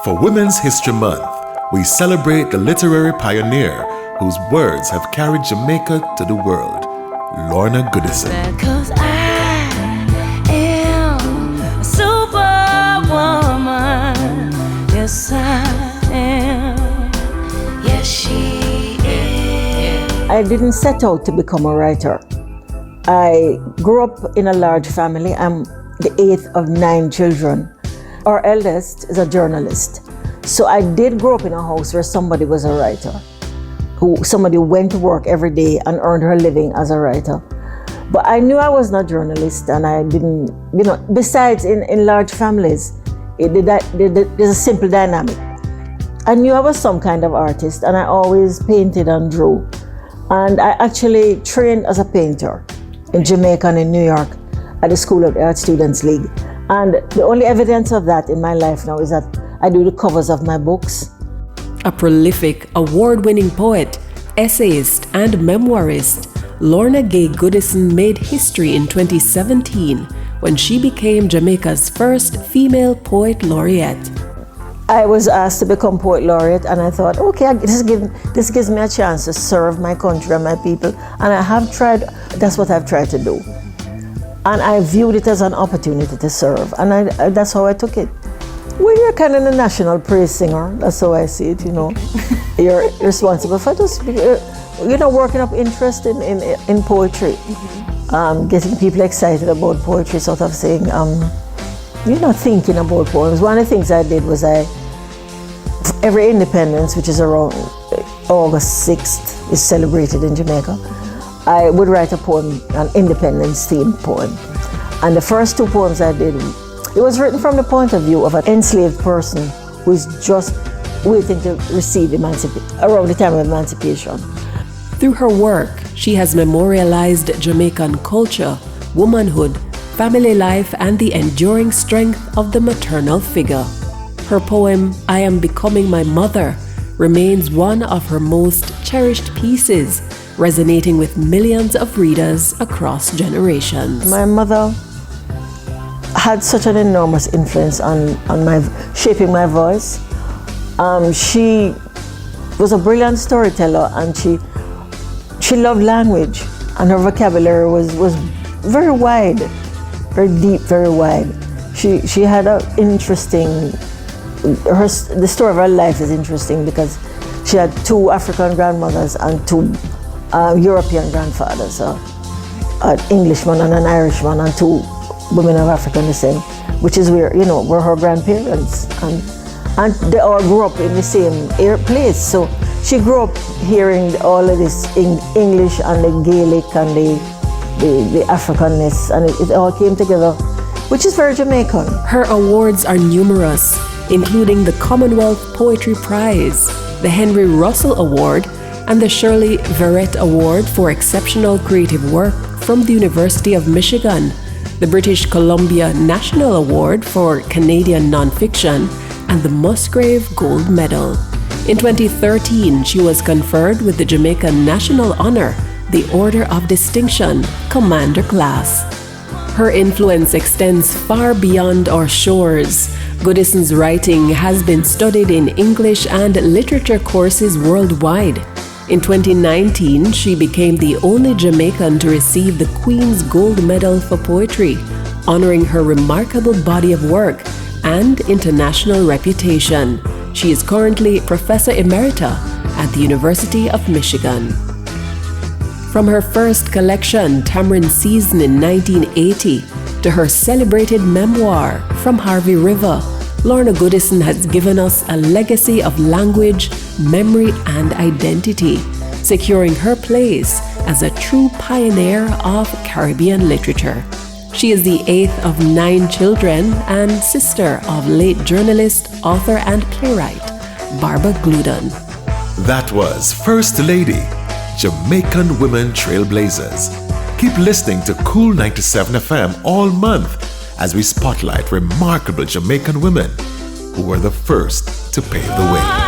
For Women's History Month, we celebrate the literary pioneer whose words have carried Jamaica to the world, Lorna Goodison. Because I am a superwoman. Yes, I am. Yes, she is. I didn't set out to become a writer. I grew up in a large family. I'm the 8th of 9 children. Our eldest is a journalist. So I did grow up in a house where somebody was a writer, somebody went to work every day and earned her living as a writer. But I knew I was not a journalist, and I didn't, besides in large families, there's a simple dynamic. I knew I was some kind of artist, and I always painted and drew. And I actually trained as a painter in Jamaica and in New York at the School of the Art Students League. And the only evidence of that in my life now is that I do the covers of my books. A prolific, award-winning poet, essayist, and memoirist, Lorna Gay Goodison made history in 2017 when she became Jamaica's first female poet laureate. I was asked to become poet laureate, and I thought, okay, this gives me a chance to serve my country and my people, and I have tried. That's what I've tried to do. And I viewed it as an opportunity to serve, and that's how I took it. Well, you're kind of a national praise singer. That's how I see it, You're responsible for just, working up interest in poetry. Mm-hmm. Getting people excited about poetry, sort of saying, thinking about poems. One of the things I did was every Independence, which is around August 6th, is celebrated in Jamaica. I would write a poem, an independence-themed poem. And the first 2 poems I did, it was written from the point of view of an enslaved person who is just waiting to receive around the time of emancipation. Through her work, she has memorialized Jamaican culture, womanhood, family life, and the enduring strength of the maternal figure. Her poem, I Am Becoming My Mother, remains one of her most cherished pieces, resonating with millions of readers across generations. My mother had such an enormous influence on shaping my voice. She was a brilliant storyteller, and she loved language, and her vocabulary was very wide, very deep, very wide. She had an interesting. The story of her life is interesting because she had 2 African grandmothers and 2 European grandfathers, an Englishman and an Irishman, and 2 women of African descent, which is where were her grandparents, and they all grew up in the same place. So she grew up hearing all of this English and the Gaelic and the Africanness, and it all came together, which is very Jamaican. Her awards are numerous, including the Commonwealth Poetry Prize, the Henry Russell Award, and the Shirley Verrett Award for Exceptional Creative Work from the University of Michigan, the British Columbia National Award for Canadian Nonfiction, and the Musgrave Gold Medal. In 2013, she was conferred with the Jamaican National Honor, the Order of Distinction, Commander Class. Her influence extends far beyond our shores. Goodison's writing has been studied in English and literature courses worldwide. In 2019, she became the only Jamaican to receive the Queen's Gold Medal for Poetry, honoring her remarkable body of work and international reputation. She is currently Professor Emerita at the University of Michigan. From her first collection, Tamarind Season in 1980, to her celebrated memoir, From Harvey River, Lorna Goodison has given us a legacy of language, memory, and identity, securing her place as a true pioneer of Caribbean literature. She is the 8th of 9 children and sister of late journalist, author, and playwright Barbara Gludon. That was First Lady, Jamaican Women Trailblazers. Keep listening to Cool 97 FM all month as we spotlight remarkable Jamaican women who were the first to pave the way.